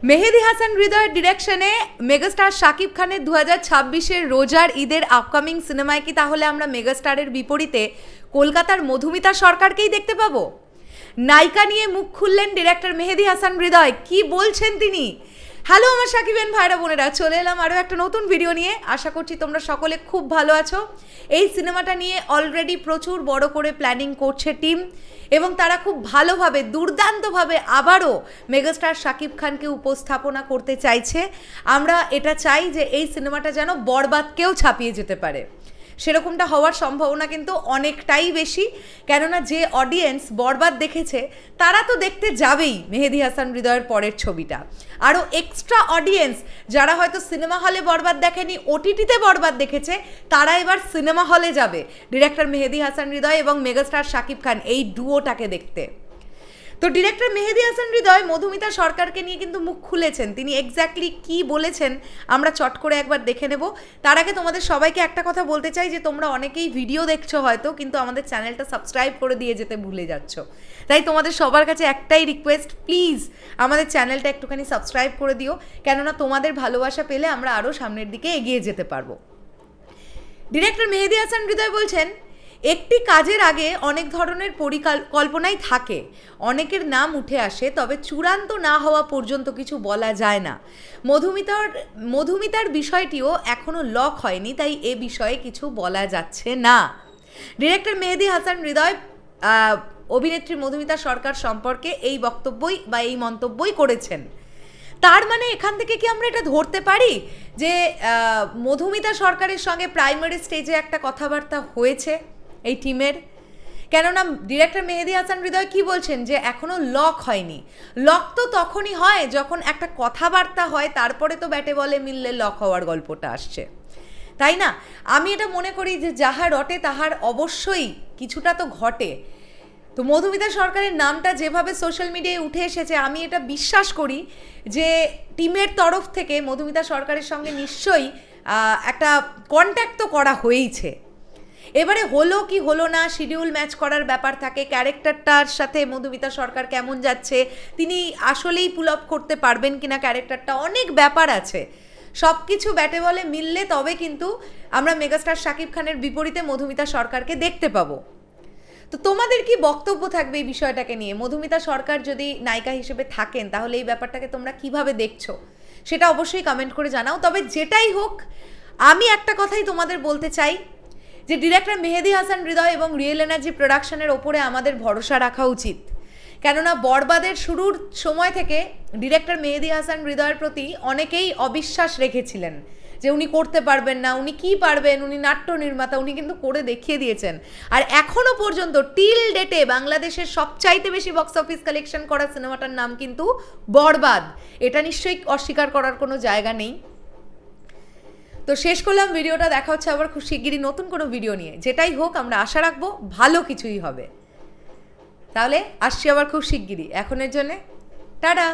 মেহেদী হাসান হৃদয়ের ডিরেকশনে মেগাস্টার শাকিব খানের 2026-এর রোজার ঈদের আপকামিং সিনেমায় কি তাহলে আমরা মেগাস্টারের বিপরীতে কলকাতার মধুমিতা সরকারকেই দেখতে পাবো? নায়িকা নিয়ে মুখ খুললেন ডিরেক্টর মেহেদী হাসান হৃদয়। কি বলছেন তিনি? হ্যালো আমার সাকিবেন ভাইরা বোনেরা, চলে এলাম আরও একটা নতুন ভিডিও নিয়ে। আশা করছি তোমরা সকলে খুব ভালো আছো। এই সিনেমাটা নিয়ে অলরেডি প্রচুর বড় করে প্ল্যানিং করছে টিম, এবং তারা খুব ভালোভাবে দুর্দান্তভাবে আবারও মেগাস্টার শাকিব খানকে উপস্থাপনা করতে চাইছে। আমরা এটা চাই যে এই সিনেমাটা যেন বরবাদকেও ছাপিয়ে যেতে পারে। সেরকমটা হওয়ার সম্ভাবনা কিন্তু অনেকটাই বেশি, কেননা যে অডিয়েন্স বরবাদ দেখেছে তারা তো দেখতে যাবেই মেহেদী হাসান হৃদয়ের পরের ছবিটা। আরও এক্সট্রা অডিয়েন্স যারা হয়তো সিনেমা হলে বরবাদ দেখেনি, ওটিটিতে বরবাদ দেখেছে, তারা এবার সিনেমা হলে যাবে ডিরেক্টর মেহেদী হাসান হৃদয় এবং মেগাস্টার শাকিব খান এই ডুয়োটাকে দেখতে। তো ডিরেক্টর মেহেদী হাসান হৃদয় মধুমিতা সরকারকে নিয়ে কিন্তু মুখ খুলেছেন। তিনি এক্স্যাক্টলি কি বলেছেন আমরা চট করে একবার দেখে নেব। তার আগে তোমাদের সবাইকে একটা কথা বলতে চাই যে তোমরা অনেকেই ভিডিও দেখছো হয়তো, কিন্তু আমাদের চ্যানেলটা সাবস্ক্রাইব করে দিয়ে যেতে ভুলে যাচ্ছ। তাই তোমাদের সবার কাছে একটাই রিকোয়েস্ট, প্লিজ আমাদের চ্যানেলটা একটুখানি সাবস্ক্রাইব করে দিও, কেননা তোমাদের ভালোবাসা পেলে আমরা আরও সামনের দিকে এগিয়ে যেতে পারবো। ডিরেক্টর মেহেদী হাসান হৃদয় বলছেন, একটি কাজের আগে অনেক ধরনের পরিকল্পনাই থাকে, অনেকের নাম উঠে আসে, তবে চূড়ান্ত না হওয়া পর্যন্ত কিছু বলা যায় না। মধুমিতার বিষয়টিও এখনও লক হয়নি, তাই এ বিষয়ে কিছু বলা যাচ্ছে না। ডিরেক্টর মেহেদী হাসান হৃদয় অভিনেত্রী মধুমিতা সরকার সম্পর্কে এই বক্তব্যই বা এই মন্তব্যই করেছেন। তার মানে এখান থেকে কি আমরা এটা ধরতে পারি যে মধুমিতা সরকারের সঙ্গে প্রাইমারি স্টেজে একটা কথাবার্তা হয়েছে এই টিমের? কেননা ডিরেক্টর মেহেদী হাসান হৃদয় কি বলছেন যে এখনও লক হয়নি। লক তো তখনই হয় যখন একটা কথাবার্তা হয়, তারপরে তো ব্যাটে বলে মিললে লক হওয়ার গল্পটা আসছে, তাই না? আমি এটা মনে করি যে যাহা রটে তাহার অবশ্যই কিছুটা তো ঘটে। তো মধুমিতা সরকারের নামটা যেভাবে সোশ্যাল মিডিয়ায় উঠে এসেছে, আমি এটা বিশ্বাস করি যে টিমের তরফ থেকে মধুমিতা সরকারের সঙ্গে নিশ্চয়ই একটা কন্ট্যাক্ট তো করা হয়েইছে। এবারে হলো কি হলো না, শিডিউল ম্যাচ করার ব্যাপার থাকে, ক্যারেক্টারটার সাথে মধুমিতা সরকার কেমন যাচ্ছে, তিনি আসলেই পুল আপ করতে পারবেন কিনা ক্যারেক্টারটা, অনেক ব্যাপার আছে। সব কিছু ব্যাটে বলে মিললে তবে কিন্তু আমরা মেগাস্টার শাকিব খানের বিপরীতে মধুমিতা সরকারকে দেখতে পাবো। তো তোমাদের কি বক্তব্য থাকবে এই বিষয়টাকে নিয়ে? মধুমিতা সরকার যদি নায়িকা হিসেবে থাকেন তাহলে এই ব্যাপারটাকে তোমরা কিভাবে দেখছো সেটা অবশ্যই কমেন্ট করে জানাও। তবে যেটাই হোক, আমি একটা কথাই তোমাদের বলতে চাই যে ডিরেক্টর মেহেদী হাসান হৃদয় এবং রিয়েল এনার্জি প্রোডাকশনের ওপরে আমাদের ভরসা রাখা উচিত, কেননা বরবাদের শুরুর সময় থেকে ডিরেক্টর মেহেদী হাসান হৃদয়ের প্রতি অনেকেই অবিশ্বাস রেখেছিলেন যে উনি করতে পারবেন না, উনি কি পারবেন, উনি নাট্য নির্মাতা, উনি কিন্তু করে দেখিয়ে দিয়েছেন। আর এখনও পর্যন্ত টিল ডেটে বাংলাদেশের সবচাইতে বেশি বক্স অফিস কালেকশন করা সিনেমাটার নাম কিন্তু বরবাদ। এটা নিশ্চয়ই অস্বীকার করার কোনো জায়গা নেই। তো শেষ করলাম ভিডিওটা, দেখা হচ্ছে আবার খুব শিগগিরই নতুন কোনো ভিডিও নিয়ে। যেটাই হোক আমরা আশা রাখবো ভালো কিছুই হবে। তাহলে আসছি আবার খুব শিগগিরই। এখনের জন্যে টাটা।